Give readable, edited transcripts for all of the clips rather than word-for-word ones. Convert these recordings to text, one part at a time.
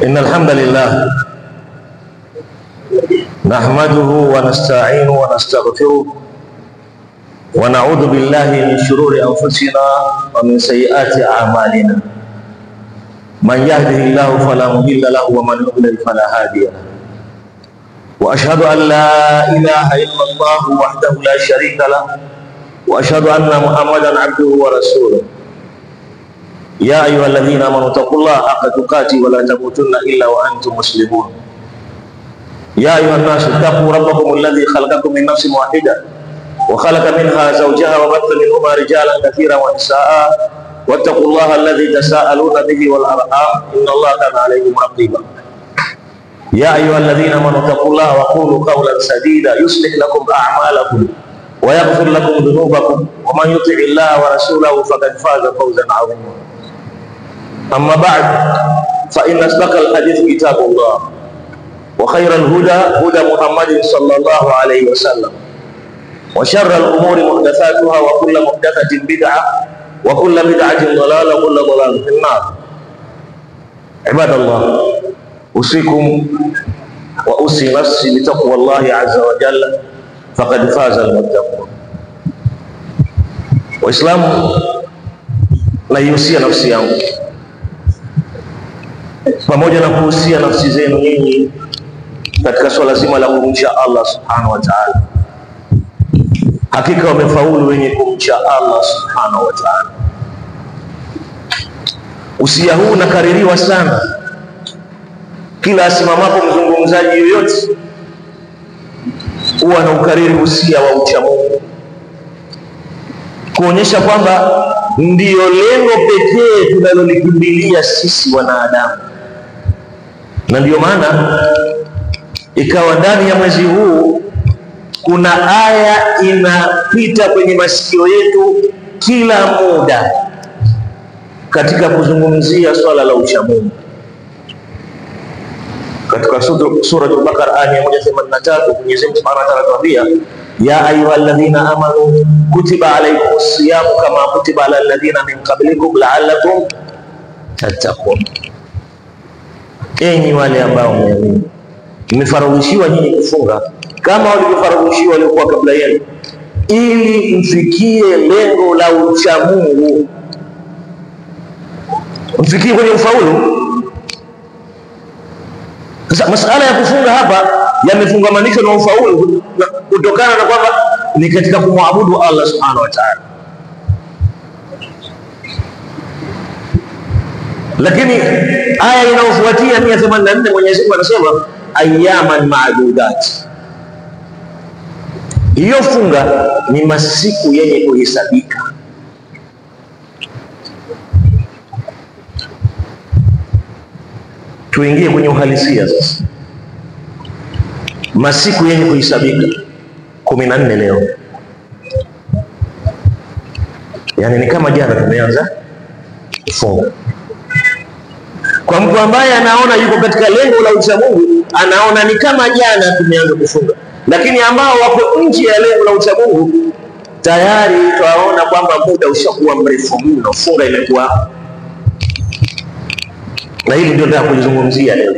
إن الحمد لله نحمده ونستعينه ونستغفره ونعوذ بالله من شرور أنفسنا ومن سيئات أعمالنا. من يهده الله فلا مضل له ومن يضلل فلا هادي له. وأشهد أن لا إله إلا الله وحده لا شريك له وأشهد أن محمدا عبده ورسوله. يا أيها الذين آمنوا اتقوا الله حق تقاته ولا تموتن إلا وأنتم مسلمون. يا أيها الناس اتقوا ربكم الذي خلقكم من نفس واحدة وخلق منها زوجها وبث منهما رجالا كثيرا ونساء واتقوا الله الذي تساءلون به والأرحام إن الله كان عليكم رقيبا. يا أيها الذين آمنوا اتقوا الله وقولوا قولا سديدا يصلح لكم أعمالكم ويغفر لكم ذنوبكم ومن يطع الله ورسوله فقد فاز فوزا عظيما. أما بعد فإن أصدق الحديث كتاب الله وخير الهدى هدى محمد صلى الله عليه وسلم وشر الأمور محدثاتها وكل محدثة بدعة وكل بدعة ضلالة وكل ضلالة في النار. عباد الله، أوصيكم وأوصي نفسي بتقوى الله عز وجل فقد فاز المتقون. Waislamu, naihusia nafsi yangu pamoja na kuhusia nafsi zenu nyinyi katika swala zima la kumcha Allah subhanahu wa ta'ala. Hakika wamefaulu wenye kumcha Allah subhanahu wa ta'ala. Usia huu unakaririwa sana kila asimamapo mzungumzaji yoyote, huwa na ukariri usia wa ucha Mungu, kuonyesha kwamba ndiyo lengo pekee tunalolikimbilia sisi wanadamu. Na ndiyo maana ikawa ndani ya mwezi huu kuna aya inapita kwenye masikio yetu kila muda katika kuzungumzia swala la uchamungu. Katika sura Al-Baqara aya 183 Mwenyezi Mungu Subhanahu wa Ta'ala anatuambia, ya ayyuhalladhina amanu kutiba alaykumus siyamu kama kutiba alal ladhina min qablikum la'allakum tattaqun. Enyi wale ambao mmeamini, mmefaradhishiwa nyinyi kufunga kama walivyofaradhishiwa waliokuwa kabla yenu, ili mfikie lengo la uchamungu, mfikie kwenye ufaulu. Sasa masala ya kufunga hapa yamefungamanishwa na ufaulu kutokana na kwamba ni katika kumwabudu Allah subhanahu wa ta'ala. Lakini aya inayofuatia 184 Mwenyezi Mungu anasema ayyaman ma'dudat. Hiyo funga ni masiku yenye kuhesabika. Tuingie kwenye uhalisia sasa. Masiku yenye kuhesabika 14 leo. Yani ni kama jana tumeanza kufunga. Kwa mtu ambaye anaona yuko katika lengo la uchamungu, anaona ni kama jana tumeanza kufunga. Lakini ambao wako nje ya lengo la uchamungu, tayari twaona kwamba muda ushakuwa mrefu mno, funga imekuwa. Na hili ndio nataka kulizungumzia leo.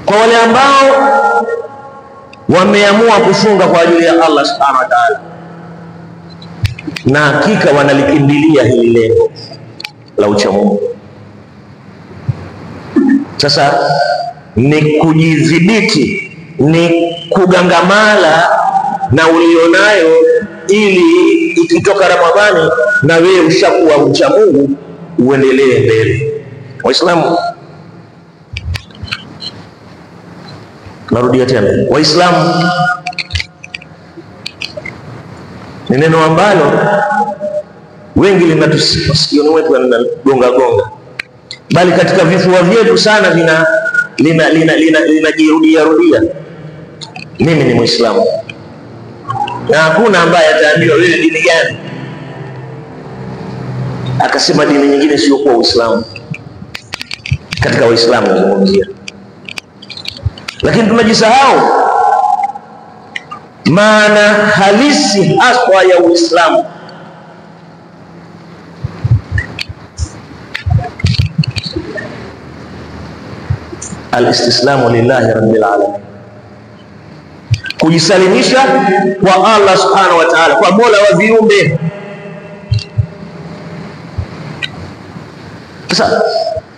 Kwa wale ambao wameamua kufunga kwa ajili ya Allah subhanahu wa ta'ala, na hakika wanalikimbilia hili lengo la uchamungu, sasa ni kujidhibiti, ni kugangamala na ulionayo, ili ikitoka Ramadhani na wewe ushakuwa mcha Mungu uendelee mbele. Waislamu, narudia tena, Waislamu ni neno ambalo wengi linatusikioni wetu gonga gonga, bali katika vifua vyetu sana linajirudia rudia. Mimi ni Muislamu, na hakuna ambaye ataambiwa wewe dini gani akasema dini nyingine sio kwa Uislamu. Katika Waislamu nazungumzia, lakini tunajisahau maana halisi haswa ya Uislamu. Al-istislamu lillahi rabbil alamin, kujisalimisha kwa Allah subhanahu wa ta'ala, kwa Mola wa viumbe. Sasa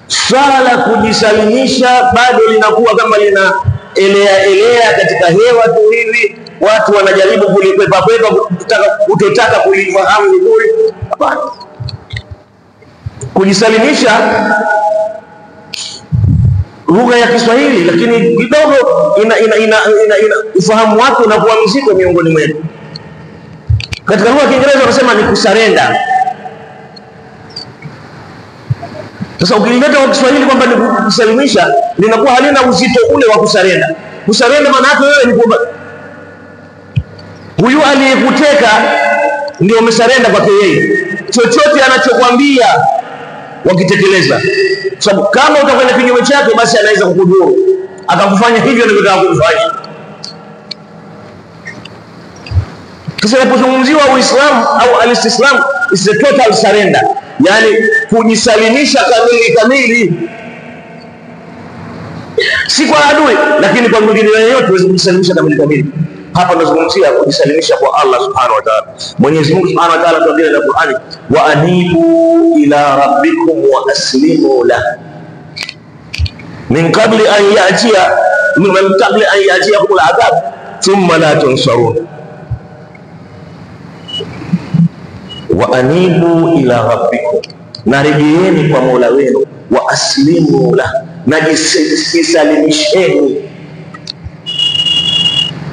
swala la kujisalimisha bado linakuwa kama lina elea katika hewa tu hivi, watu wanajaribu kulikwepa kutotaka kulifahamu vizuri. Hapana, kujisalimisha lugha ya Kiswahili, lakini kidogo ina ufahamu wake unakuwa mzito miongoni mwetu. Katika lugha ya Kiingereza wanasema ni kusarenda. Sasa ukilileta kwa Kiswahili kwamba ni kusalimisha, linakuwa halina uzito ule wa kusarenda. Kusarenda maana yake wewe ni kwamba huyu aliyekuteka ndio umesarenda kwake yeye, chochote anachokwambia wakitekeleza. Sababu kama utakwenda kinyume chake, basi anaweza kukudhuru, akakufanya hivyo anavyotaka kufanya. Sasa inapozungumziwa Uislamu au al-istislam, is a total surrender, yani kujisalimisha kamili, si kwa adui, lakini kwa mwingine yeyote uweze kujisalimisha kamili. Hapa tunazungumzia kujisalimisha kwa Allah subhanahu wa ta'ala. Mwenyezi Mungu subhanahu wa ta'ala anatuambia katika Qur'ani, wa anibu ila rabbikum wa aslimu lahu min qabli an ya'tiyakum al'adab thumma la tunsarun. Wa anibu ila rabbikum, na rejeeni kwa Mola wenu, wa aslimu lahu, na jisalimisheni,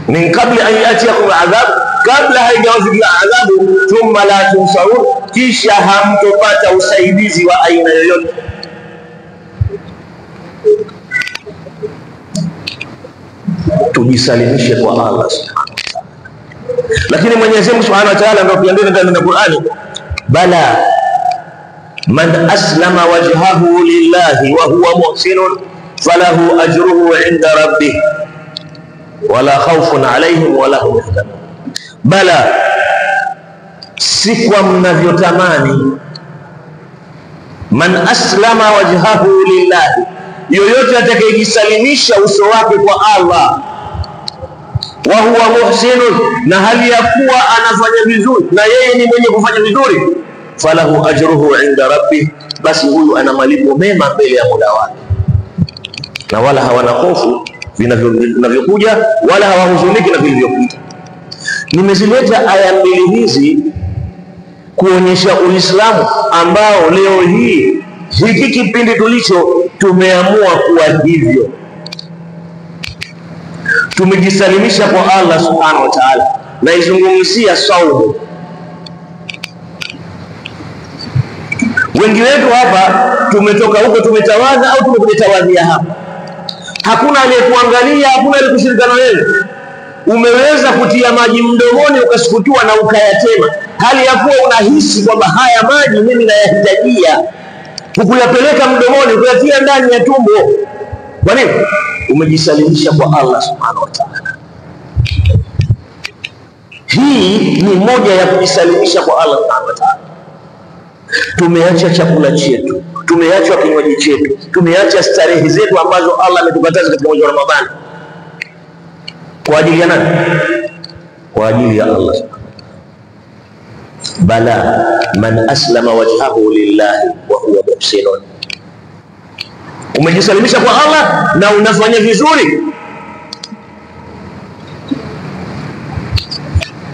min qabli an ya'tiyakum al'adab, kabla haijawafikia adhabu, thumma la tunsarun, kisha hamtopata usaidizi wa aina yoyote. Tujisalimishe kwa Allah subhanahu wa ta'ala. Lakini Mwenyezi Mungu subhanahu wa ta'ala ndio kuambia ndani ya Qur'ani, bala man aslama wajhahu lillahi wa huwa muhsinun falahu ajruhu 'inda rabbih wala khawfun 'alayhim wala hum yahzanun. Bala, si kwa mnavyotamani. Man aslama wajhahu lillahi, yoyote atakayejisalimisha uso wake kwa Allah, wa huwa muhsinun, na hali ya kuwa anafanya vizuri, na yeye ni mwenye kufanya vizuri, falahu ajruhu 'inda rabbih, basi huyu ana malipo mema mbele ya Mola wake, na wala hawana hofu vinavyokuja, wala hawahuzuniki na vilivyokuja. Nimezileta aya mbili hizi kuonyesha Uislamu ambao leo hii hiki kipindi tulicho tumeamua kuwa hivyo. Tumejisalimisha kwa Allah subhanahu wa ta'ala. Na izungumzia saumu. Wengi wetu hapa tumetoka huko tumetawadha au tumekutawadhia hapa. Hakuna aliyekuangalia, hakuna aliyekushirikana wewe. Umeweza kutia maji mdomoni ukasukutua na ukayatema, hali ya kuwa unahisi kwamba haya maji mimi nayahitajia. Ukuyapeleka mdomoni, ukayatia ndani ya tumbo. Kwa nini? Umejisalimisha kwa Allah subhanahu wa ta'ala. Hii ni moja ya kujisalimisha kwa Allah subhanahu wa ta'ala. Tumeacha chakula chetu, tumeacha kinywaji chetu, tumeacha starehe zetu ambazo Allah ametukataza katika mwezi wa Ramadhani. Kwa ajili ya nani? Kwa ajili ya Allah. Bala man aslama wajhahu lillahi wa huwa muhsinun. Umejisalimisha kwa Allah na unafanya vizuri.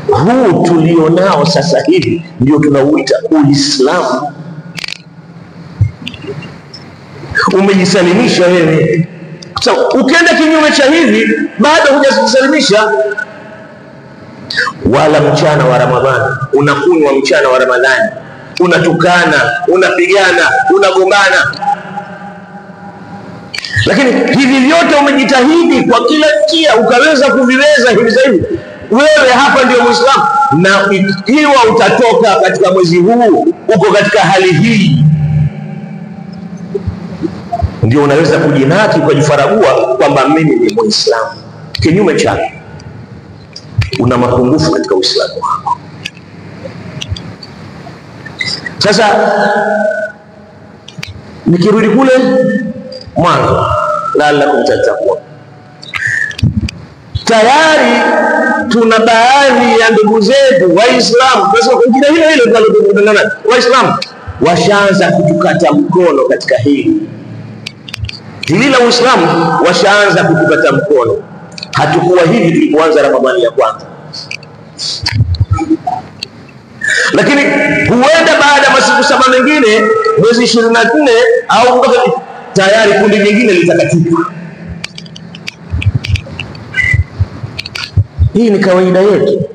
Huu tulionao sasa hivi ndio tunauita Uislamu. Umejisalimisha wewe. So, ukienda kinyume cha hivi bado hujajisalimisha. Wala mchana wa Ramadhani, unakunywa mchana wa Ramadhani, unatukana, unapigana, unagombana. Lakini hivi vyote umejitahidi kwa kila njia ukaweza kuviweza hivi sasa hivi. Wewe hapa ndio Muislamu, na ikiwa utatoka katika mwezi huu uko katika hali hii, ndio unaweza kujinaki ukajifaragua kwamba mimi ni Muislamu. Kinyume chake una mapungufu katika Uislamu wako. Sasa nikirudi kule mwanzo, la'allakum tattaqun. Tayari tuna baadhi ya ndugu zetu Waislamu, kwa sababu kile hilo tunalodangana, Waislamu washaanza kutukata mkono katika hili la Uislamu, washaanza kutukata mkono. Hatukuwa hivi tulipoanza Ramadhani ya kwanza, lakini huenda baada ya masiku 7 mengine, mwezi 24 au tayari kundi lingine litakatika. Hii ni kawaida yetu.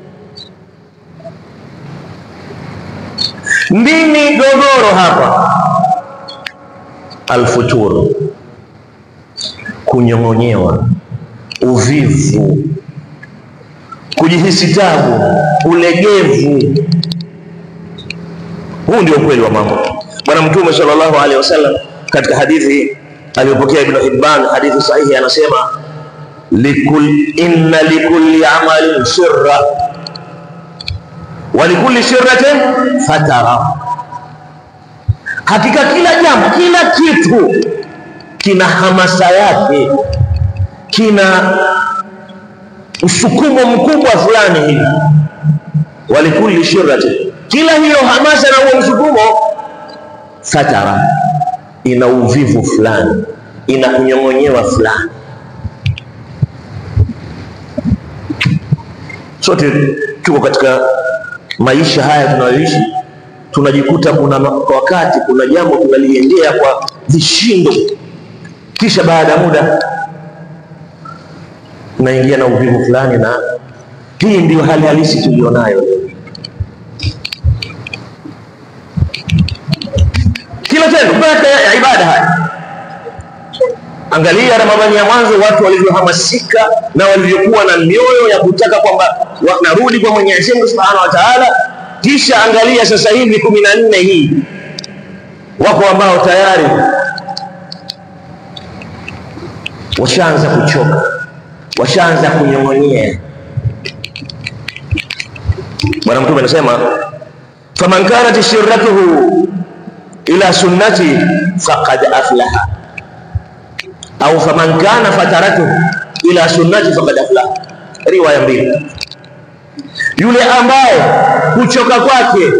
Nini gogoro hapa? Alfutur, kunyong'onyewa, uvivu, kujihisi tabu, ulegevu. Huu ndio ukweli wa mambo. Bwana Mtume sallallahu alaihi wasallam katika hadithi aliyopokea Ibn Hibban, hadithi sahihi, anasema inna likulli amalin sirra wa likulli sirratin fatara. Hakika kila jambo, kila kitu kina hamasa yake, kina usukumo mkubwa fulani hivi. Wa likulli sirratin, kila hiyo hamasa na huo msukumo, fatara, ina uvivu fulani, ina kunyong'onyewa fulani. Sote tuko katika maisha haya tunayoishi, tunajikuta kuna wakati kuna jambo tunaliendea kwa vishindo, kisha baada ya muda tunaingia na uvivu fulani, na hii ndio hali halisi tulionayo. Kila tendo baada ya ibada haya, angalia Ramadhani ya mwanzo watu walivyohamasika na walivyokuwa na mioyo ya kutaka kwamba wanarudi kwa Mwenyezi Mungu Subhanahu wa Ta'ala. Kisha angalia sasa hivi 14 hii, wako ambao tayari washaanza kuchoka, washaanza kunyong'onyea. Bwana Mtume anasema faman kanat shirratuhu ila sunnati faqad aflaha, au faman kana fataratuhu ila sunnati faqad aflaha. Riwaya mbili. Yule ambaye kuchoka kwake,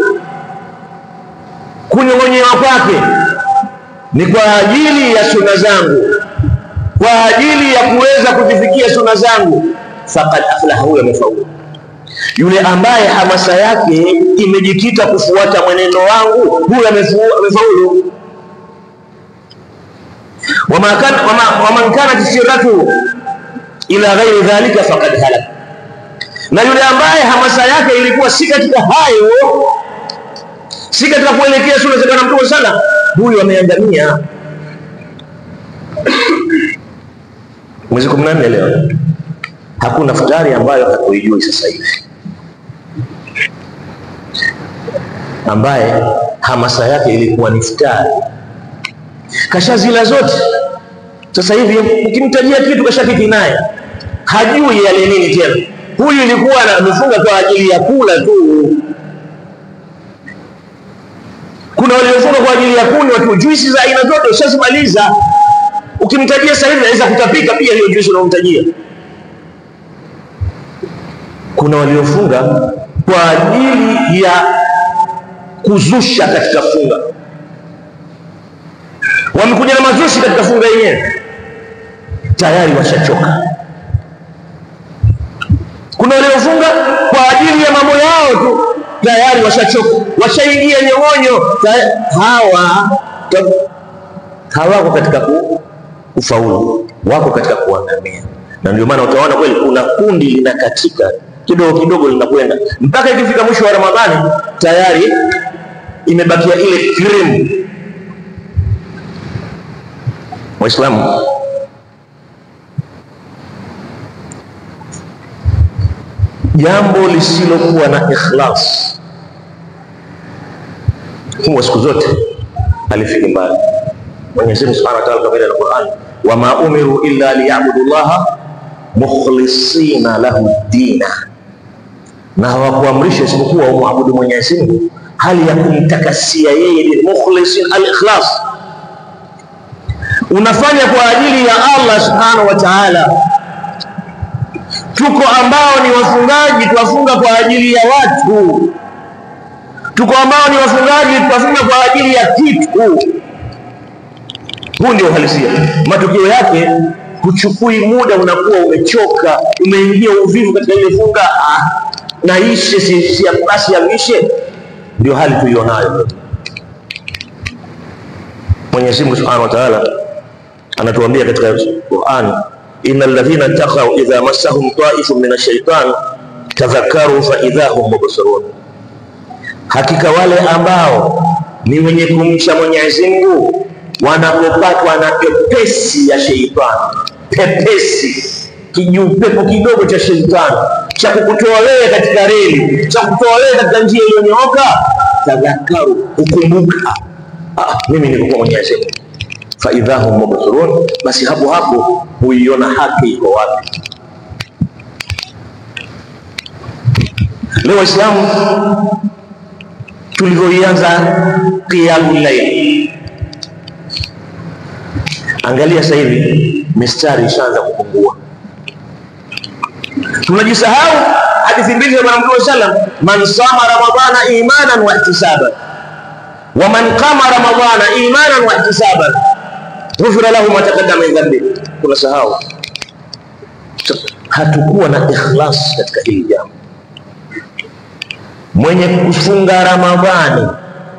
kunyong'onyewa kwake ni kwa ajili ya sunna zangu, kwa ajili ya kuweza kuzifikia sunna zangu, faqad aflaha, huyo amefaulu. Yule ambaye hamasa yake imejikita kufuata mwenendo wangu, huyo amefaulu. Waman kanat sirratu ila ghairi dhalika faqad halak, na yule ambaye hamasa yake ilikuwa si katika hayo, si katika kuelekea sunna za Bwana Mtume sana, huyo ameangamia. Mwezi 14 leo, hakuna futari ambayo hatuijui sasa hivi, ambaye hamasa yake ilikuwa ni futari, kashazila zote. Sasa hivi ukimtajia kitu kashakiti naye, hajui yale nini tena. Huyu ilikuwa amefunga kwa ajili ya kula tu. Kuna waliofunga kwa ajili ya kunywa tu, juisi za aina zote ushazimaliza. Ukimtajia sasa hivi anaweza kutapika pia hiyo juisi unamtajia. Kuna waliofunga kwa ajili ya kuzusha katika funga, wamekuja na mazushi katika funga yenyewe, tayari washachoka. Kuna waliofunga kwa ajili ya mambo yao tu, tayari washachoka, washaingia nyong'onyo. Hawako katika kufaulu, wako katika kuangamia. Na ndio maana utaona kweli kuna kundi linakatika kidogo kidogo, linakwenda mpaka ikifika mwisho wa Ramadhani tayari imebakia ile cream. Waislamu, jambo lisilokuwa na ikhlas huwa siku zote halifiki mbali. Mwenyezi Mungu Subhanahu wa Ta'ala katika Al-Qur'an, wama umiru illa liya'budullaha mukhlisina lahu dina, na hawakuamrisha isipokuwa wamwabudu Mwenyezi Mungu hali ya kumtakasia yeye, mukhlisin, al-ikhlas. unafanya kwa ajili ya Allah subhanahu wa ta'ala. Tuko ambao ni wafungaji, tuwafunga kwa ajili ya watu. Tuko ambao ni wafungaji, tuwafunga kwa ajili ya kitu. Huu ndio uhalisia. Matokeo yake kuchukui muda, unakuwa umechoka, umeingia uvivu katika ile funga. Naishe si basi yamishe. Ndio hali tuionayo. Mwenyezi Mungu Subhanahu wa Ta'ala anatuambia katika Qur'an, innal ladhina taqaw idha massahum ta'ifun minash shaitan tadhakkaru fa idha hum mubsirun, hakika wale ambao ni wenye kumcha Mwenyezi Mungu wanapopatwa na pepesi ya sheitani, pepesi, kijupepo kidogo cha sheitani cha kukutoa wewe katika reli, cha kukutoa wewe katika njia iliyonyooka, tadhakkaru, ukumbuka, mimi niko kwa Mwenyezi Mungu, fa idha hum mubsirun, basi hapo huiona haki iko wapi. Leo Waislamu tulivyoianza qiyamul layl, angalia sasa hivi mistari ishaanza kupungua. Tunajisahau hadithi mbili za Mtume sallam, man sama ramadhana imanan wa ihtisaban wa man qama ramadhana imanan wa ihtisaban ghufira lahu ma taqaddama min dhanbi. Tunasahau, hatukuwa na ikhlas katika hili jambo. Mwenye kufunga Ramadhani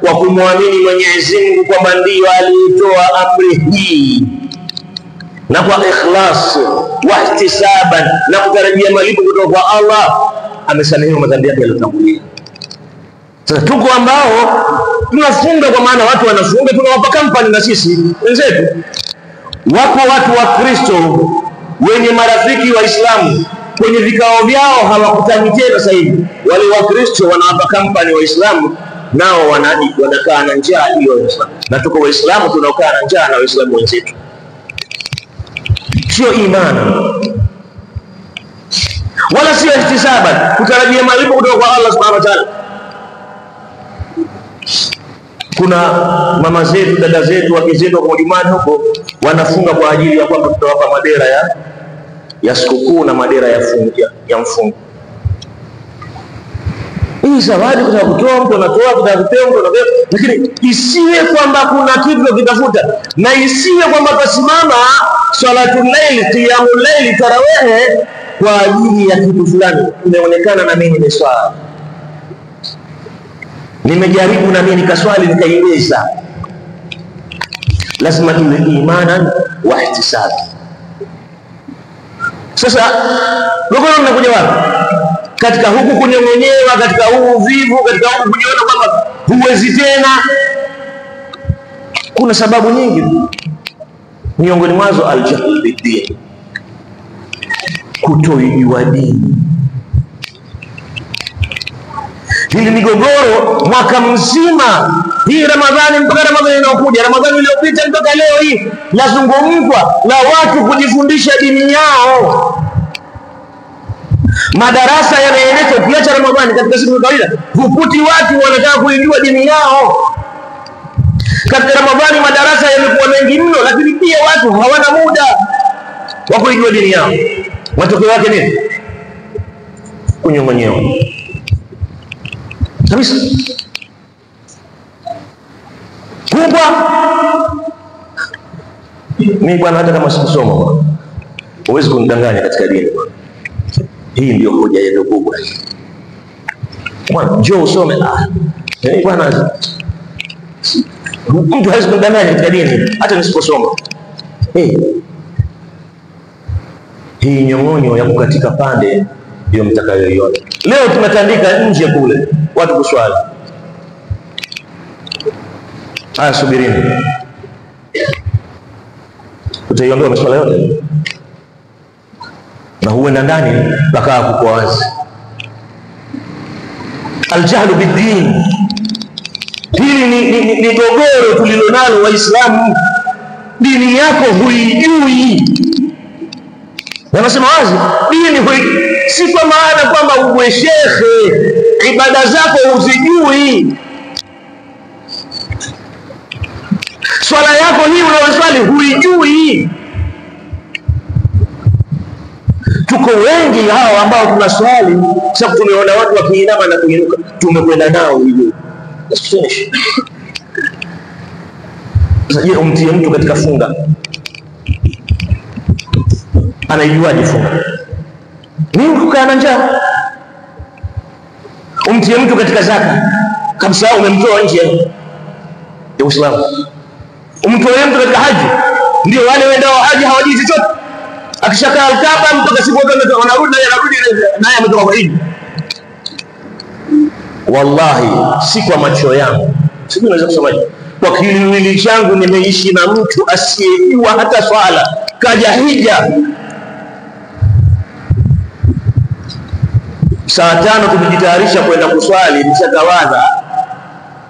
kwa kumwamini Mwenyezi Mungu kwamba ndiyo alitoa amri hii, na kwa ikhlas wa ihtisaban, na kutarajia malipo kutoka kwa Allah, amesamehewa madhambi yake yaliyotangulia. Sasa tuko ambao tunafunga kwa maana watu wanafunga, tunawapa kampani na sisi wenzetu. Wapo watu wa Kristo wenye marafiki Waislamu kwenye vikao vyao hawakutani tena sasa hivi. Wale wa Kristo wanawapa kampani Waislamu, nao wanakaa na njaa hiyo Waislamu, na tuko Waislamu tunaokaa na njaa na Waislamu wenzetu. Sio imani wala sio ihtisaban, kutarajia malipo kutoka kwa Allah subhanahu wa ta'ala. Kuna mama zetu, dada zetu, wake zetu kwa Jumatatu huko wanafunga kwa ajili ya kwamba tutawapa madera ya sikukuu na madera ya mfungo. Hii zawadi kwa kutoa, mtu anatoa, kutakupewa mtu anapewa, lakini isiwe kwamba kuna kitu kitafuta, na isiwe kwamba tasimama salatul layl, qiyamul layl, tarawih kwa ajili ya kitu fulani. Imeonekana na mimi nimeswali, nimejaribu na mimi nikaswali nikaibeza. Lazima iwe imanan wa ihtisab. Sasa lugha unakuja wapi? Katika huku kunyonyewa, katika huu uvivu, katika huku kujiona kwamba huwezi tena. Kuna sababu nyingi, miongoni mwazo al-jahl bid-din, kutoijua dini. Hili migogoro mwaka mzima, hii Ramadhani mpaka Ramadhani inayokuja, Ramadhani iliyopita mpaka leo hii, lazungumzwa la watu kujifundisha dini yao. Madarasa yanaendelea, ukiacha Ramadhani katika siku za kawaida, hukuti watu wanataka kuijua dini yao. Katika Ramadhani madarasa yamekuwa mengi mno, lakini pia watu hawana muda wa kuijua dini yao. Matokeo yake nini? Kunyong'onyewa kabisa kubwa. Mimi bwana, hata kama sikusoma, huwezi kunidanganya katika dini. Hii ndio hoja yetu kubwa. Bwana, njoo usome. Bwana, mtu hawezi kunidanganya katika dini hata nisiposoma. Hii nyong'onyo ya kukatika pande ndio mtakayoiona. Leo tunatandika nje kule watu kuswali. Subirini, utaiondoa masuala yote na huenda ndani bakaa kuko wazi. Al-jahlu bid-din, hili ni gogoro tulilonalo Waislamu. Dini yako huijui. Wanasema wazi, dini si kwa maana kwamba uwe shekhe, ibada zako uzijui. Swala yako hii unayoswali huijui. Tuko wengi hao ambao tunaswali sasa tumeona watu wakiinama na kuinuka, tumekwenda nao hivyo. Sasa je, umtie mtu katika funga, anaijuaje funga? Ni kukaa na njaa. Umtie mtu katika zaka, kabisa umemtoa nje ya Uislamu. Umtoe mtu katika haji, ndio wale wendao haji hawajui chochote. Akishakaa Kaaba mpaka siku wanarudi naye ametoka kwa hiji. Wallahi si kwa macho yangu, sijui naweza kusemaje, kwa kiwiliwili changu nimeishi na mtu asiyejua hata swala, kaja hija. Saa 5 tukijitayarisha kwenda kuswali, mshatawadha,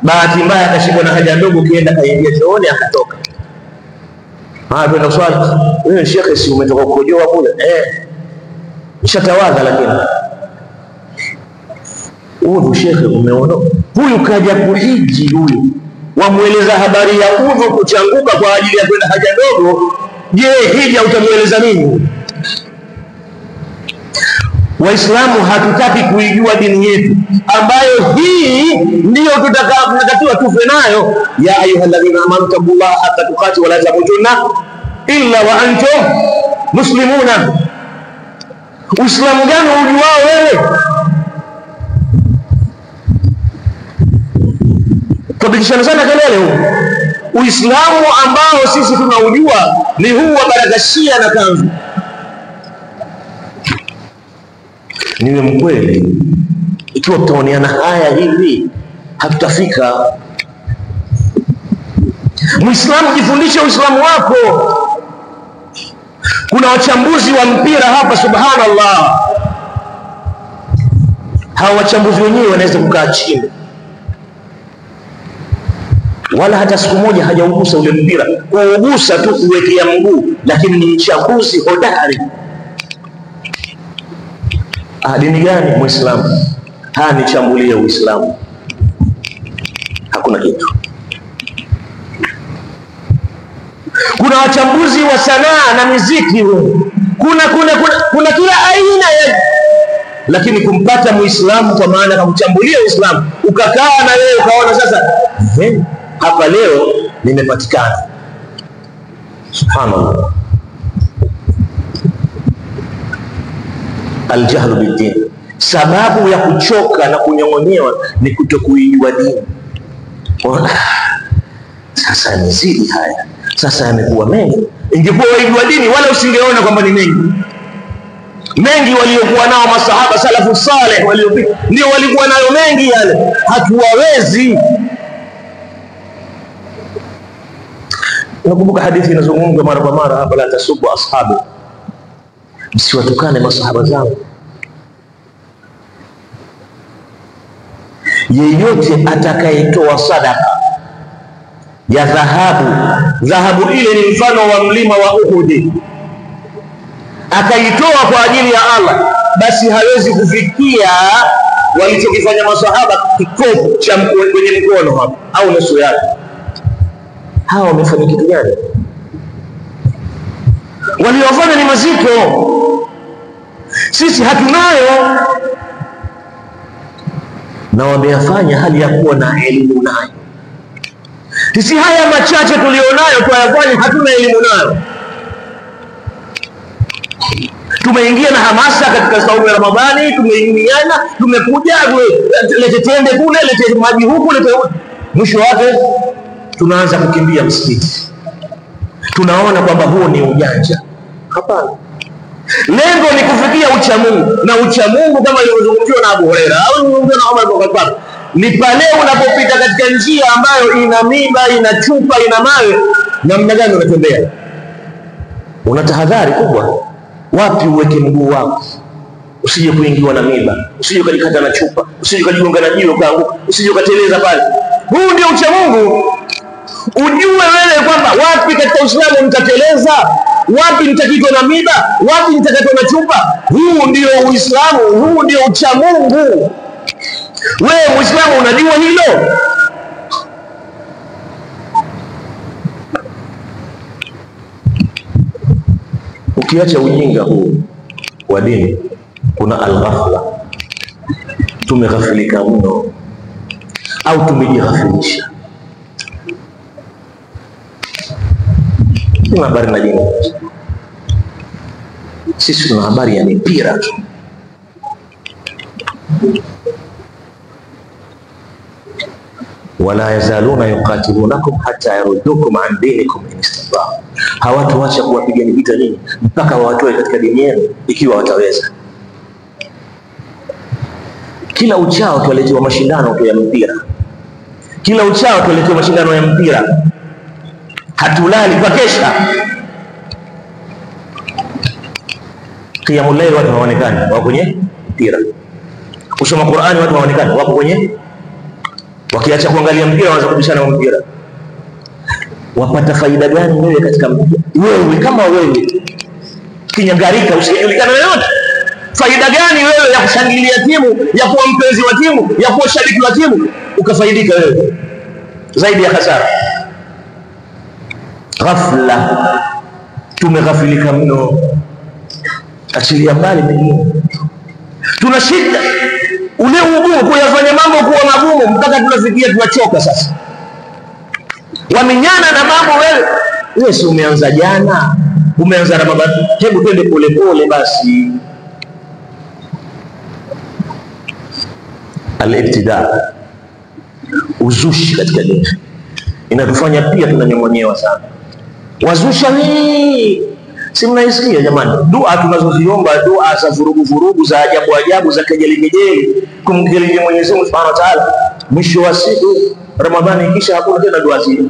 bahati mbaya akashikwa na haja ndogo, kienda kaingia chooni akatoka. Kwenda kuswali, wewe shekhe si umetoka kukojoa kule? Mshatawadha, lakini udhu shekhe umeona. Huyu kaja kuhiji, huyu wamueleza habari ya udhu kuchanguka kwa ajili ya kwenda haja ndogo. Je, hija utamueleza nini? Waislamu hatutaki kuijua dini yetu ambayo hii ndio tunatakiwa tufe nayo. Ya ayyuhalladhina amanu taqullaha haqqa tuqatih wa la tamutunna illa wa antum muslimuna. Uislamu gani ujuao wewe? Tupigishana sana kelele huu. Uislamu ambao sisi tunaujua ni huu wa barakashia na kanzu. Niwe mkweli, ikiwa tutaoneana haya hivi hatutafika. Muislamu, jifundishe Uislamu wako. Kuna wachambuzi wa mpira hapa, subhanallah. Hawa wachambuzi wenyewe wanaweza kukaa chini, wala hata siku moja hajaugusa ule mpira, kuugusa tu kuwekea mguu, lakini ni mchambuzi hodari. Dini gani? Muislamu. Nichambulie Uislamu, hakuna kitu. Kuna wachambuzi wa sanaa na muziki, kuna kila aina ya, lakini kumpata Muislamu kwa maana kumchambulia Uislamu, ukakaa na wewe ukaona sasa hapa leo nimepatikana. Subhanallah. Aljahlu bid-din, sababu ya kuchoka na kunyong'onyewa ni kutokuijua dini. Sasa yamezidi haya, sasa yamekuwa mengi. Ingekuwa waijua dini wala usingeona kwamba ni mengi waliokuwa nao masahaba salafu saleh waliopita, ndio walikuwa nayo mengi yale, hatuwawezi. Nakumbuka hadithi inazungumzwa mara kwa mara hapa, la tasubu ashabi, msiwatukane masahaba zangu. Yeyote atakayetoa sadaka ya dhahabu ile ni mfano wa mlima wa Uhud, akaitoa kwa ajili ya Allah, basi hawezi kufikia walichokifanya masahaba kikopo cha kwenye mkono hapa au nusu yake. Hawa wamefanya kitu gani? Waliofanya ni mazito, sisi hatunayo, na wameyafanya hali ya kuwa na elimu nayo. Sisi haya machache tulionayo tuyafanya, hatuna elimu nayo. Tumeingia na hamasa katika saumu ya Ramadhani, tumeimiana, tumekuja lete tende kule, lete maji huku, lete huku. Mwisho wake tunaanza kukimbia msikiti. Tunaona kwamba huo ni ujanja. Hapana. Lengo ni kufikia uchamungu, na uchamungu kama ilivyozungumziwa na Abu Huraira au ilivyozungumziwa na Umar bin Khattab, ni pale unapopita katika njia ambayo ina miba, ina chupa, ina mawe, namna gani unatembea. Una tahadhari kubwa, wapi uweke mguu wako, usije kuingiwa na miba, usije kujikata na chupa, usije kujigonga na jiwe ukaanguka, usije ukateleza pale. Huu ndio uchamungu. Ujue wewe kwamba wapi katika Uislamu nitateleza, wapi nitakitwa na miba, wapi nitakatwa na chupa. Huu ndio Uislamu, huu ndio uchamungu. Wewe Muislamu unajua hilo? Ukiacha ujinga huu wa dini, kuna al-ghafla. Tumeghafilika mno au tumejighafilisha. Tuna habari na dini. Sisi tuna habari ya mipira tu. Wala yazaluna yuqatilunakum hatta yaruddukum an dinikum in istata'u. Hawatuacha kuwapigani vita nyinyi mpaka wawatoe katika dini yenu ikiwa wataweza. Kila uchao tuletewa mashindano tu ya mpira. Kila uchao tuletewa mashindano ya mpira. Hatulali kwa kesha. Qiyamul layl watu hawaonekani, wako kwenye mpira. Kusoma Qur'ani watu hawaonekani, wako kwenye, wakiacha kuangalia mpira wanaanza kubishana na mpira. Wapata faida gani wewe katika mpira? Wewe kama wewe kinyangarika usijulikana yoyote. Faida gani wewe ya kushangilia timu, ya kuwa mpenzi wa timu, ya kuwa shabiki wa timu, ukafaidika wewe zaidi ya hasara? Ghafla, tumeghafilika mno. Achilia mbali mengine, tunashika ule ugumu kuyafanya mambo kuwa magumu mpaka tunafikia tunachoka. Sasa wamenyana na mambo. Wewe si umeanza jana, umeanza na baba, hebu twende pole pole basi. Al-ibtida, uzushi katika dini, inatufanya pia tunanyong'onyewa sana. Wazusha ni si mnaisikia jamani, dua tunazoziomba, dua za vurugu za ajabu za kejeli kumkejeli Mwenyezi Mungu Subhanahu wa Ta'ala. Mwisho wa siku Ramadhani kisha hakuna tena dua zile.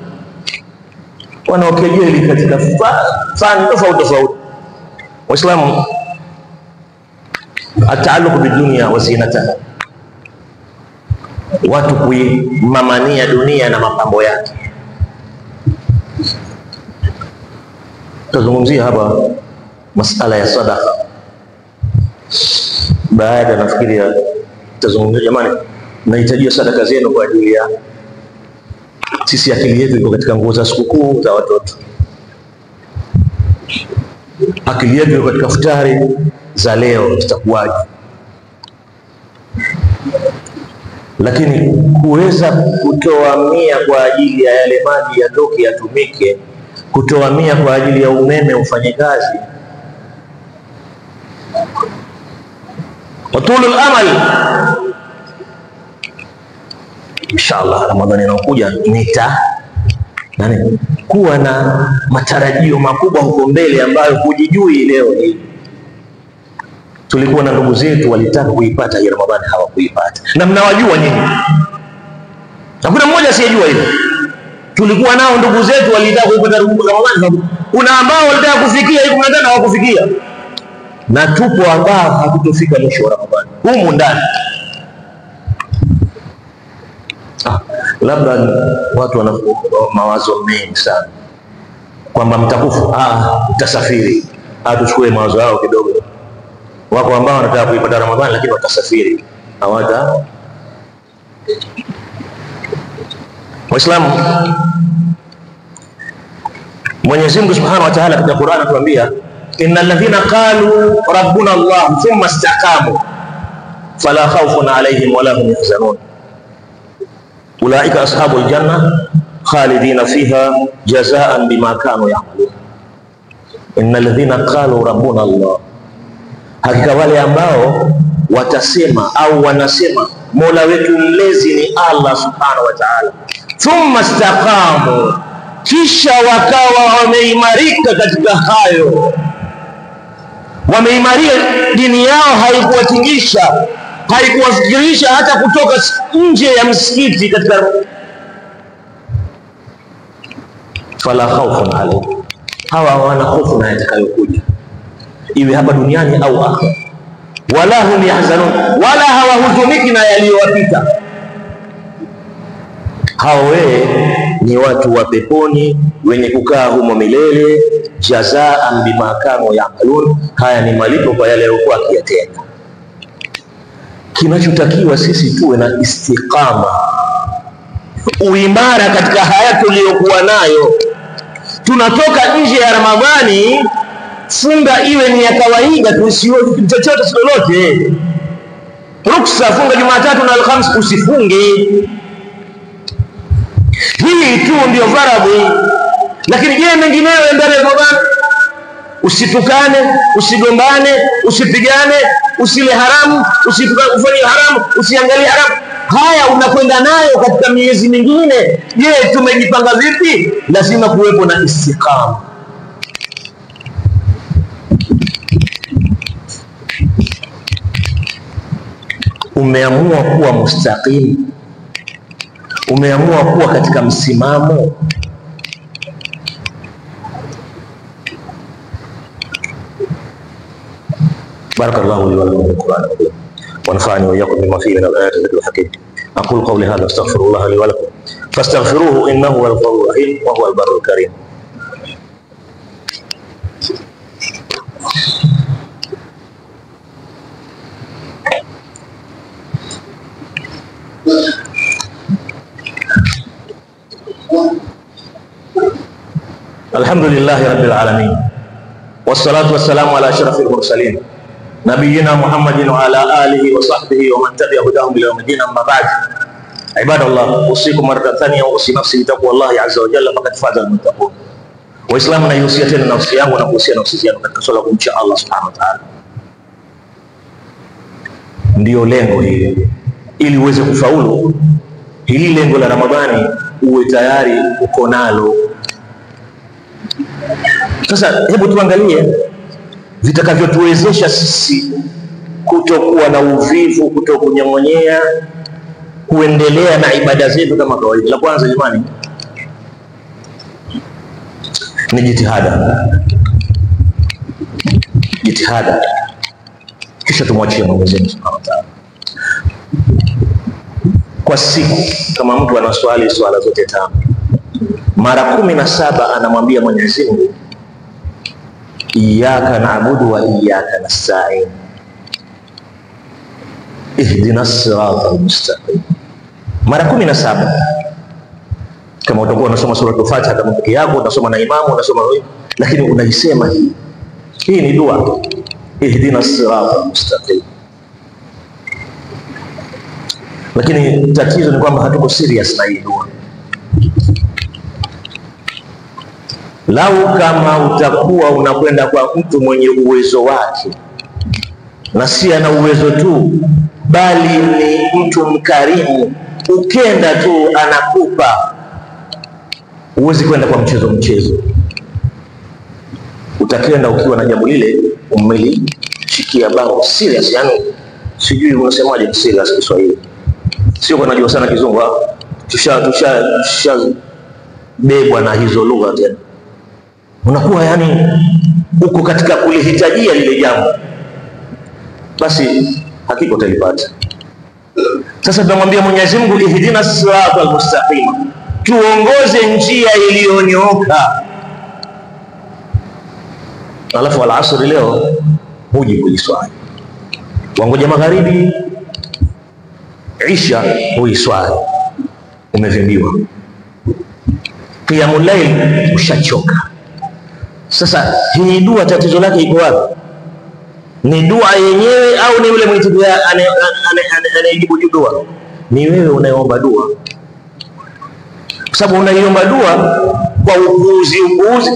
Wanaokejeli katika fani tofauti. Waislamu, ataaluku bidunia wa zinataha, watu kuimamania dunia na mapambo yake. Tazungumzia hapa masala ya sadaqa. Baada nafikiri tazungumzia, jamani, nahitaji sadaka zenu kwa ajili ya sisi. Akili yetu iko katika nguo za sikukuu za watoto, akili yetu iko katika futari za leo tutakuwaje. Lakini kuweza kutoa 100 kwa ajili ya yale maji yatoke yatumike, kutoa 100 kwa ajili ya umeme ufanye kazi, watulul amal. Inshallah Ramadhani inakuja kuwa na matarajio makubwa huko mbele ambayo hujijui leo hii. Tulikuwa na ndugu zetu walitaka kuipata hii Ramadhani, hawakuipata, na mnawajua nyinyi, hakuna mmoja asiyejua hilo. Tulikuwa nao ndugu zetu walitaka kuipata Ramadhani, kuna ambao walitaka kufikia hii 15 hawakufikia, na tupo ambao hakutofika mwisho wa Ramadhani humu ndani. Labda watu wana mawazo mengi sana kwamba mtakufa, utasafiri. Tuchukue mawazo yao kidogo. Wako ambao wanataka kuipata Ramadhani lakini watasafiri, hawata. Waislamu, Mwenyezi Mungu Subhanahu wa Ta'ala katika Qur'an anatuambia, innal ladhina qalu rabbuna Allah thumma istaqamu fala khawfun alayhim wala hum yahzanun ulaika ashabul janna khalidina fiha jazaan bima kanu ya'malun. Innal ladhina qalu rabbuna Allah, hakika wale ambao watasema au wanasema Mola wetu mlezi ni Allah Subhanahu wa Ta'ala, thumma istaqamu, kisha wakawa wameimarika katika hayo, wameimaria dini yao, haikuwatingisha, haikuwafikirisha hata kutoka nje ya msikiti katika. Fala khawfun alayhim, hawa hawana hofu na yatakayokuja, iwe hapa duniani au akhera. Wala hum yahzanun, wala hawahuzuniki na yaliyowapita. Hao ni watu wa peponi wenye kukaa humo milele, jazaan bima kanu ya'malun. Haya ni malipo kwa yale walikuwa wakiyatenda. Kinachotakiwa sisi tuwe na istiqama, uimara katika haya tuliyokuwa nayo. Tunatoka nje ya Ramadhani funga iwe ni ya kawaida tu, sio chochote lolote. Ruksa funga Jumatatu na Alhamisi, usifunge. Hii tu ndio faradhi. Lakini je, mengineyo ndani ya Ramadhani? Usitukane, usigombane, usipigane, usile haramu, ufanye haramu, usiangalie haramu. Haya unakwenda nayo katika miezi mingine. Je, tumejipanga vipi? Lazima kuwepo na istiqama. Umeamua kuwa mustaqim, umeamua kuwa katika msimamo. Barakallahu li wa lakum bil Qur'an wa nafa'ani wa iyyakum bima fihi min al-ayati wal hakim. Aqulu qawli hadha astaghfirullah li wa lakum fastaghfiruhu innahu huwal ghafurur rahim wa huwal barrul karim. Alhamdulillahi rabbil alamin wassalatu wassalamu ala asyrafil mursalin nabiyina Muhammadin wa ala alihi wa sahbihi wa man tabi'a hudahum ila yawmiddin, amma ba'd. Ibadallah, usikum maratan thaniya wa usi nafsi bitaqwallahi azza wa jalla, faqad faza almuttaqun. Waislamu, naihusia tena nafsi yangu na kuhusia nafsi yenu katika swala kumcha Allah subhanahu wa ta'ala. Ndio lengo hili, ili uweze kufaulu hili lengo la Ramadhani, uwe tayari uko nalo. Sasa hebu tuangalie vitakavyotuwezesha sisi kutokuwa na uvivu, kutokunyong'onyea, kuendelea na ibada zetu kama kawaida. La kwanza jamani, ni jitihada. Jitihada, kisha tumwachie Mwenyezi Mungu Subhanahu wa Ta'ala. Kwa siku kama mtu anaswali swala zote tano, mara 17 anamwambia Mwenyezi Mungu, iyyaka na'budu wa iyyaka nasta'in ihdinas siratal mustaqim. Mara 17. Kama utakuwa unasoma sura al-Fatiha kama peke yako, unasoma na imamu, unasoma wewe, lakini unaisema hii. Hii ni dua, ihdinas siratal mustaqim. Lakini tatizo ni kwamba hatuko serious na hii dua. Lau kama utakuwa unakwenda kwa mtu mwenye uwezo wake, na si ana uwezo tu, bali ni mtu mkarimu, ukenda tu anakupa, huwezi kwenda kwa mchezo. Utakenda ukiwa na jambo lile umelishikia bango serious, yani sijui unasemaje serious Kiswahili. Sio kwa najua sana Kizungu, tusha bebwa na hizo lugha tena. Unakuwa yani uko katika kulihitajia lile jambo, basi hakika utalipata. Sasa tunamwambia Mwenyezi Mungu, ihdinas siratal mustaqim, tuongoze njia iliyonyooka. Alafu al-asr leo huji kuiswali, wangoja magharibi, isha huiswali, umevimbiwa. Qiyamul layl ushachoka. Sasa hii dua tatizo lake iko wapi? Ni dua yenyewe au ni yule mwenye anayejibu dua? Ni wewe unayeomba dua, kwa sababu unaiomba dua kwa upuuzi,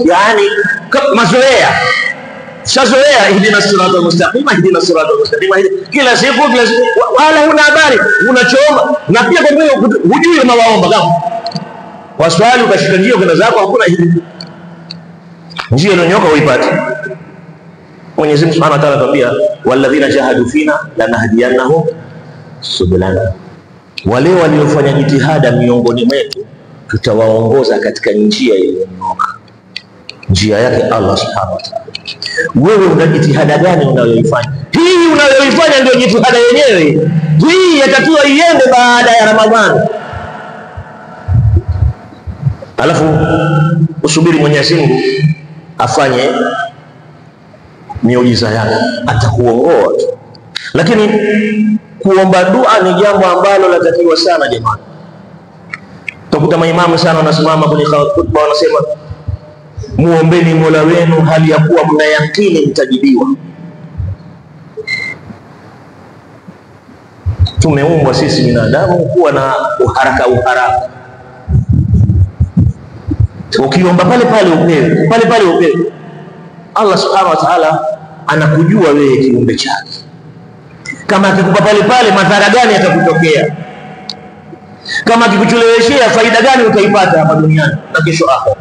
yani mazoea. Shazoea ihdinas siratal mustaqim, ihdinas siratal mustaqim, kila siku wala huna habari unachoomba, na pia kwa hiyo hujui unawaomba kama waswali ukashika njia kwenda zako, hakuna hivi njia iliyonyoka uipate. Mwenyezi Mungu Subhanahu wa Ta'ala anatuambia, walladhina jahadu fina lanahdiyannahum subulana, wale waliofanya jitihada miongoni mwetu tutawaongoza katika njia iliyonyoka, njia yake Allah Subhanahu wa Ta'ala. Wewe una jitihada gani unayoifanya? Hii unayoifanya ndio jitihada yenyewe. Hii yatakiwa iende baada ya Ramadhani. Alafu usubiri Mwenyezi Mungu afanye miujiza yake, atakuongoa tu. Lakini kuomba dua ni jambo ambalo latakiwa sana jamani. Utakuta maimamu sana wanasimama kwenye khutba wanasema muombeni Mola wenu hali ya kuwa mna yakini mtajibiwa. Tumeumbwa sisi binadamu kuwa na uharaka. Ukiomba pale upewe. Allah subhanahu wa ta'ala anakujua wewe kiumbe chake. Kama akikupa pale madhara gani yatakutokea, kama akikucheleweshea faida gani utaipata hapa duniani na kesho akhera,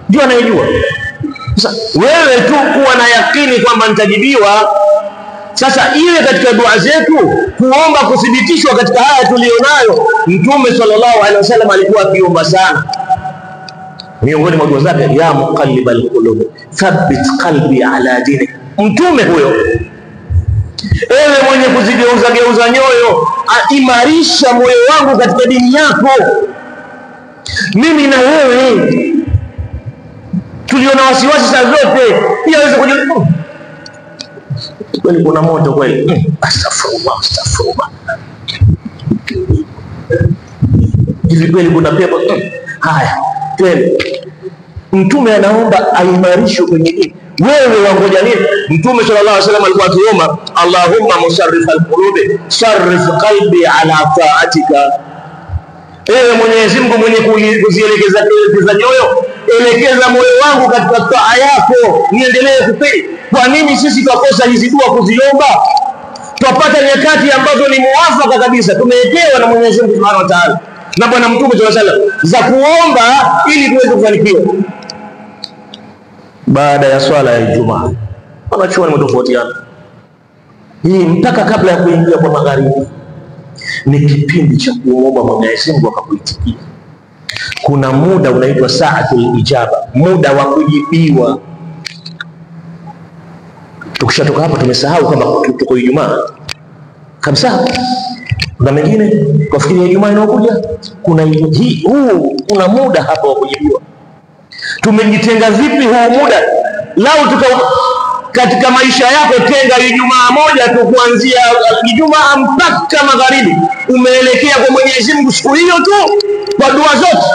ndio anayejua. Sasa wewe tu kuwa na yakini kwamba nitajibiwa. Sasa iwe katika dua zetu kuomba kuthibitishwa katika haya tulionayo. Mtume sallallahu alaihi wasallam alikuwa akiomba sana, miongoni mwa dua zake, ya muqallibal qulub thabbit qalbi ala dinik. Mtume huyo, ewe mwenye kuzigeuza nyoyo, imarisha moyo wangu katika dini yako. Mimi na wewe tuliona wasiwasi saa zote, pia waweza kujua kweli kuna moto kweli. Astaghfirullah. Hivi kweli kuna pepo? Haya, kweli. Mtume anaomba aimarishwe kwenye dini. Wewe wangoja nini? Mtume sallallahu alaihi wasallam alikuwa akiomba, Allahumma musarrif alqulubi sarrif qalbi ala ta'atika. Ewe Mwenyezi Mungu mwenye kuzielekeza nyoyo, elekeza moyo wangu katika taa yako, niendelee kutii. Kwa nini sisi tukosa hizi dua kuziomba? Tupata nyakati ambazo ni muafaka kabisa, tumewekewa na Mwenyezi Mungu Subhanahu wa Ta'ala na Bwana Mtume sallallahu alaihi wasallam za kuomba ili tuweze kufanikiwa. Baada ya swala ya Ijumaa wanachuoni wametofautiana. Hii mpaka kabla ya kuingia kwa magharibi ni kipindi cha kuomba Mwenyezi Mungu akakuitikia. Kuna muda unaitwa saatul ijaba, muda wa kujibiwa. Tukishatoka hapa tumesahau kama tuko Ijumaa kabisa. Kuna mengine kufikiria Ijumaa inayokuja, kuna muda hapa wa kujibiwa. Tumejitenga vipi huu muda? Lau katika maisha yako tenga Ijumaa moja tu, kuanzia Ijumaa mpaka magharibi umeelekea kwa Mwenyezi Mungu siku hiyo tu kwa dua zote,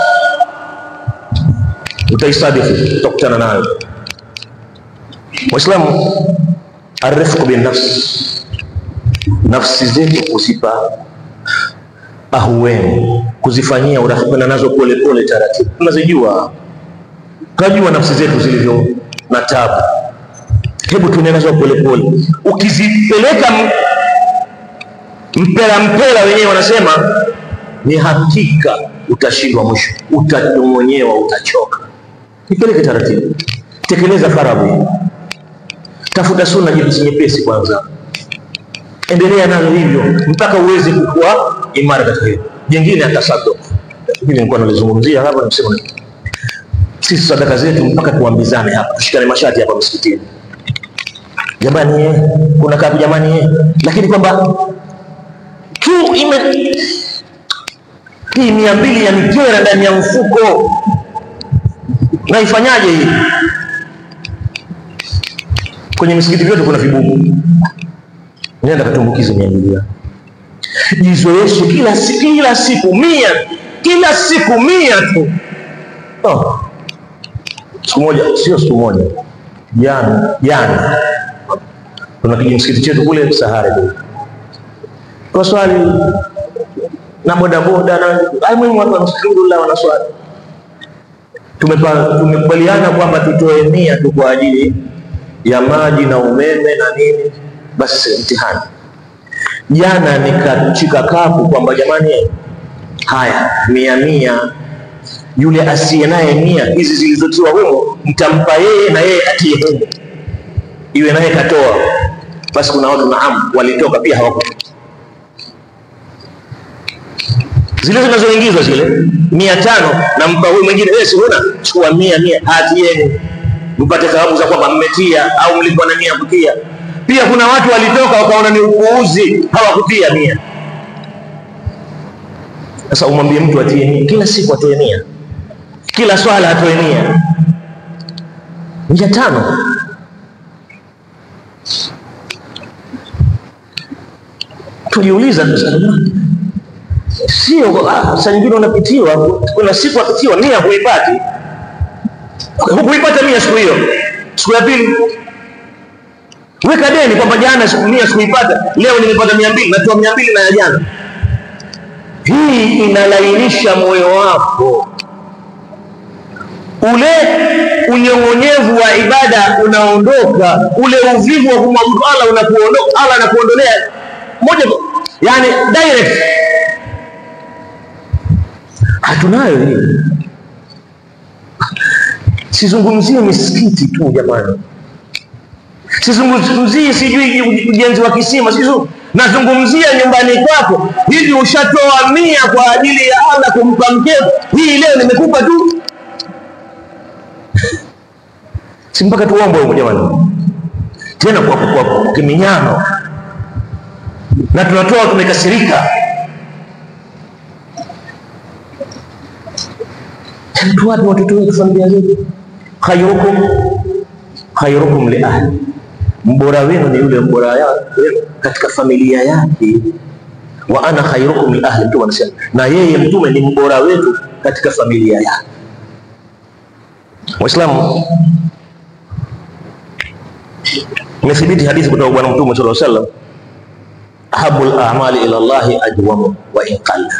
utaisadifu, utakutana nayo. Waislamu, arifqu bin nafsi zetu kuzipa ahueni, kuzifanyia urafiki nazo pole taratibu. Tunajua nafsi zetu zilivyo na taabu. Hebu tuende nazo pole. Ukizipeleka mpela wenyewe wanasema ni hakika utashindwa mwisho, utamonyewa, utachoka. Nipeleke taratibu, tekeleza faradhi, tafuta sunna nyepesi kwanza, endelea nazo hivyo mpaka uweze kukua imara katika hilo. Jingine atasadaka. Hivi nilikuwa nalizungumzia hapa, nimesema sisi sadaka zetu mpaka tuambizane hapa, tushikane mashati hapa msikitini. Jamani kuna kapi jamani, lakini kwamba tu hii 200 ya nikera ndani ya mfuko na ifanyaje hii? Kwenye misikiti vyote kuna vibubu, nenda katumbukize 200. Jizoeshe kila siku 100, kila siku 100 tu. Siku moja, sio siku moja, jana kuna msikiti chetu kule Sahara kwa swali na bodaboda na muhimu watu alhamdulillah wanaswali. Tumekubaliana kwamba tutoe 100 tu kwa ajili ya maji na umeme na nini, basi mtihani. Jana nikachika kapu kwamba jamani, haya 100 yule asiye naye 100 hizi zilizotiwa humo mtampa yeye na yeye atie humo, iwe naye katoa. Basi kuna watu walitoka pia hawako. Zile zinazoingizwa zile 500 na mpa huyu mwingine, wewe si huna, chukua 100 hatieni mpate thawabu za kwamba mmetia au mlikuwa na nia kutia. Pia kuna watu walitoka wakaona ni upuuzi, hawakutia 100. Sasa umwambie mtu atie 100 kila siku, atoe 100 kila swala, atoe 100. Tujiuliza sio saa nyingine unapitiwa, kuna siku apitiwa 100 huipati. Hukuipata 100 siku hiyo, siku ya pili weka deni kwamba jana siku 100 sikuipata, leo nimepata 200, natoa 200 na ya jana. Hii inalainisha moyo wako. Ule unyong'onyevu wa ibada unaondoka, ule uvivu wa kumwabudu Allah unakuondoka, Allah anakuondolea moja, yani direct. Hatunayo hii. Sizungumzie misikiti tu jamani, sizungumzie sijui ujenzi wa kisima, nazungumzia nyumbani kwako. Hivi ushatoa 100 kwa ajili ya Allah kumpa mkeo? Hii leo nimekupa tu, si mpaka tuombe jamani, tena kwa kiminyano, na tunatoa tumekasirika. Tuwape watoto wetu, familia zetu. Khairukum li ahli, mbora wenu ni yule mbora wenu katika familia yake. Wa ana khairukum li ahli, mtume anasema, na yeye mtume ni mbora wetu katika familia yake. Waislamu, imethibiti hadithi kutoka bwana mtume sallallahu alaihi wasallam, ahabul a'mali ila Allah ajwamu wa in qalla,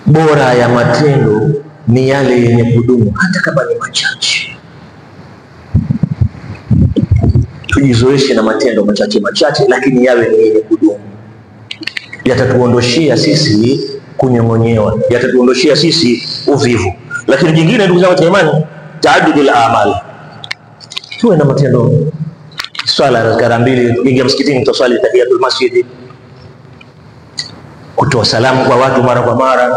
bora ya matendo ni yale yenye kudumu hata kama ni machache. Tujizoeshe na matendo machache machache, lakini yawe ni yenye kudumu. Yatatuondoshia sisi kunyong'onyewa, yatatuondoshia sisi uvivu. Lakini jingine, ndugu zangu wa imani, taaddudul a'mal, tuwe na matendo. Swala rak'a 2, ingia msikitini mtaswali tahiyatul masjid, kutoa salamu kwa watu mara kwa mara,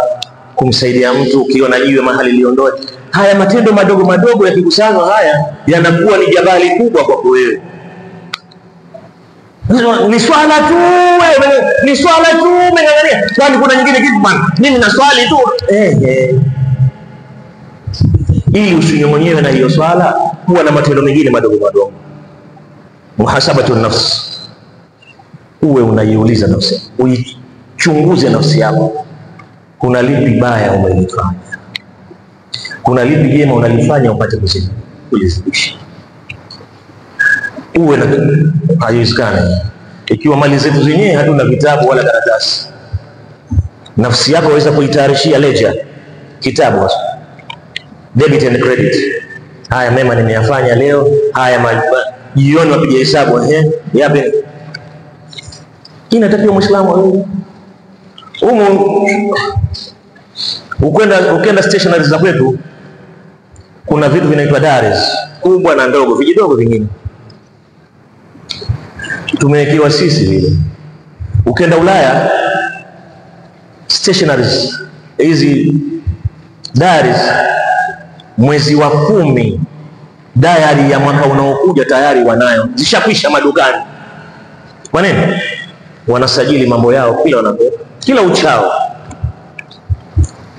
kumsaidia mtu ukiona jiwe mahali liondoe. Haya matendo madogo madogo yakikusanywa, haya yanakuwa ni jabali kubwa kwako wewe. Ni swala tu wewe, ni swala tu umeng'ang'ania. Kwani kuna nyingine kitu bwana, mimi na swali tu. Ili usinyong'onyewe na hiyo swala, kuwa na matendo mengine madogo madogo. Muhasabatu nafsi, uwe unaiuliza nafsi, uichunguze nafsi yako. Kuna lipi baya umelifanya? Kuna lipi jema unalifanya upate kuzidisha? Uwe na haiwezekani ikiwa mali zetu zenyewe hatuna vitabu wala karatasi. Nafsi yako waweza kuitayarishia ledger, kitabu, debit and credit. Haya mema nimeyafanya leo, haya jioni wapiga hesabu, yapi inatakiwa Muislamu wewe. Ukenda stationery za kwetu, kuna vitu vinaitwa diaries, kubwa na ndogo, vijidogo vingine tumewekewa sisi vile. Ukenda Ulaya, stationeries hizi diaries, mwezi wa 10 diary ya mwaka unaokuja tayari wanayo, zishakwisha madukani. Kwa nini? Wanasajili mambo yao kila uchao.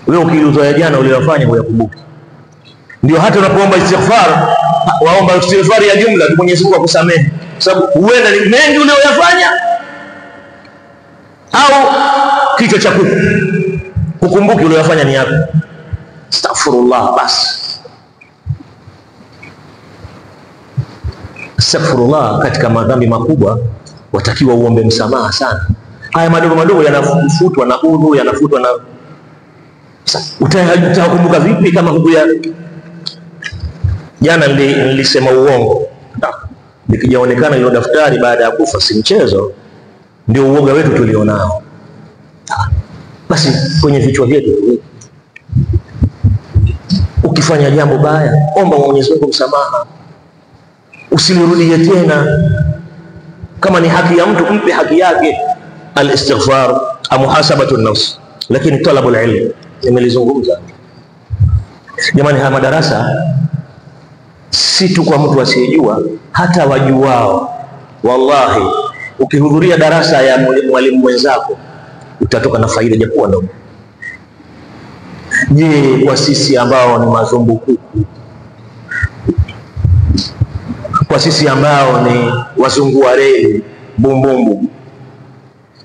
Wewe ukiulizwa ya jana uliyofanya huyakumbuki. Ndio hata unapoomba istighfar, waomba istighfar ya jumla, Mwenyezi Mungu akusamehe, sababu huenda ni mengi uliyofanya, au kichwa cha kukumbuki uliyofanya ni yapi. Astaghfirullah basi. Astaghfirullah katika madhambi makubwa watakiwa uombe msamaha sana. Haya madogo madogo yanafutwa na udhu, yanafutwa na utakumbuka vipi kama hukuya? Jana nilisema uongo, nikijaonekana ile daftari baada ya kufa si mchezo. Ndio uoga wetu tulionao. Basi kwenye vichwa vyetu, ukifanya jambo baya, omba Mwenyezi Mungu msamaha, usilirudie tena. Kama ni haki ya mtu, mpe haki yake. Al-istighfar, muhasabatu nafs. Lakini talabul ilm nimelizungumza jamani. Haya madarasa si tu kwa mtu asiyejua, hata wajuao. Wallahi, ukihudhuria darasa ya mwalimu mwenzako utatoka na faida japokuwa ndogo. Je, kwa sisi ambao ni mazumbukuku, kwa sisi ambao ni wazungu wa reli bumbumbu,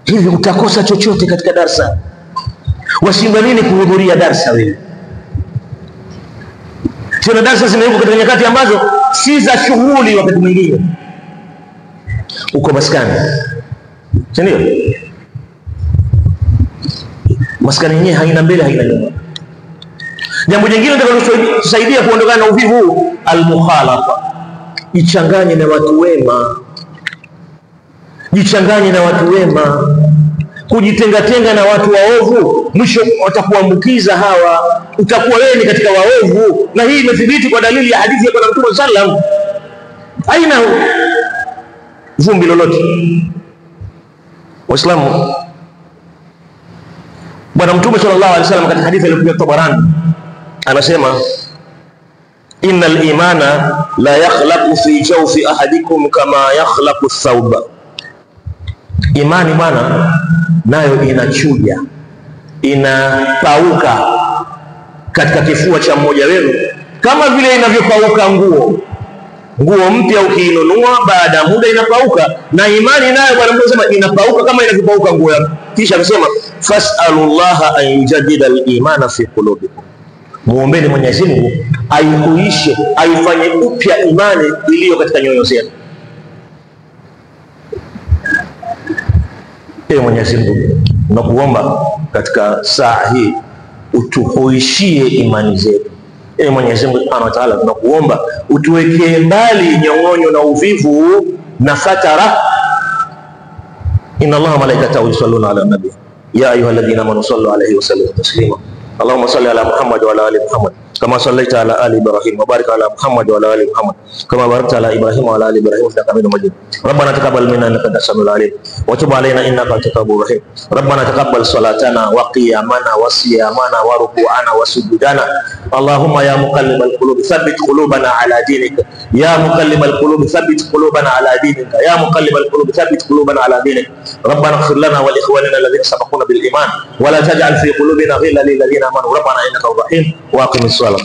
hivi utakosa chochote katika darasa? Washindwa nini kuhudhuria darasa wewe? Tuna darasa zimewekwa katika nyakati ambazo si za shughuli. Wakati mwingine uko maskani, si ndio? Maskani yenyewe haina mbele haina nyuma. Jambo jingine litakalotusaidia kuondokana na uvivu, al-mukhalafa. Jichanganye na watu wema, jichanganye na watu wema. Kujitenga na watu waovu, mwisho watakuambukiza hawa, utakuwa wewe ni katika waovu. Na hii imethibiti kwa dalili ya hadithi ya Bwana Mtume sallam, haina vumbi lolote. Waislamu, Bwana Mtume sallallahu alaihi wasallam katika hadithi iliyokuja Tabarani anasema, innal imana la yakhlaqu fi jawfi ahadikum kama yakhlaqu thawba. Imani bwana nayo inachuja, inapauka katika kifua cha mmoja wenu kama vile inavyopauka nguo. Nguo mpya ukiinunua baada ya muda inapauka, na imani nayo Bwana Mtume anasema inapauka kama inavyopauka nguo yako. Kisha akasema, fas'alullaha an yujadida al-imana fi qulubikum. Muombeni Mwenyezi Mungu aihuishe, aifanye upya imani iliyo katika nyoyo zenu. Mwenyezi Mungu, tunakuomba katika saa hii utuhuishie imani zetu. Mwenyezi Mungu Subhanahu wa Ta'ala, tunakuomba utuwekee mbali nyong'onyo na uvivu na fatara. Inna Allaha malaikatahu yusalluna ala nabi ya ayyuhalladhina amanu sallu alayhi wa sallimu taslima. Allahumma salli ala Muhammad wa ala ali Muhammad kama sallaita ala ali Ibrahim wa barik ala Muhammad wa ala ali Muhammad kama barakta ala Ibrahim wa ala ali Ibrahim innaka Hamidum Majid. Rabbana taqabbal minna innaka antas samiul alim wa tub alaina innaka antat tawwabur rahim. Rabbana taqabbal salatana wa qiyamana wa siyamana wa ruku'ana wa sujudana. Allahumma ya muqallibal qulub thabbit qulubana ala dinika, ya muqallibal qulub thabbit qulubana ala dinika, ya muqallibal qulub thabbit qulubana ala dinika. Rabbana ighfir lana wa li ikhwanina alladhina sabaquna bil iman wa la taj'al fi qulubina ghillan lil ladhina amanu rabbana innaka rahim wa aqimis salat.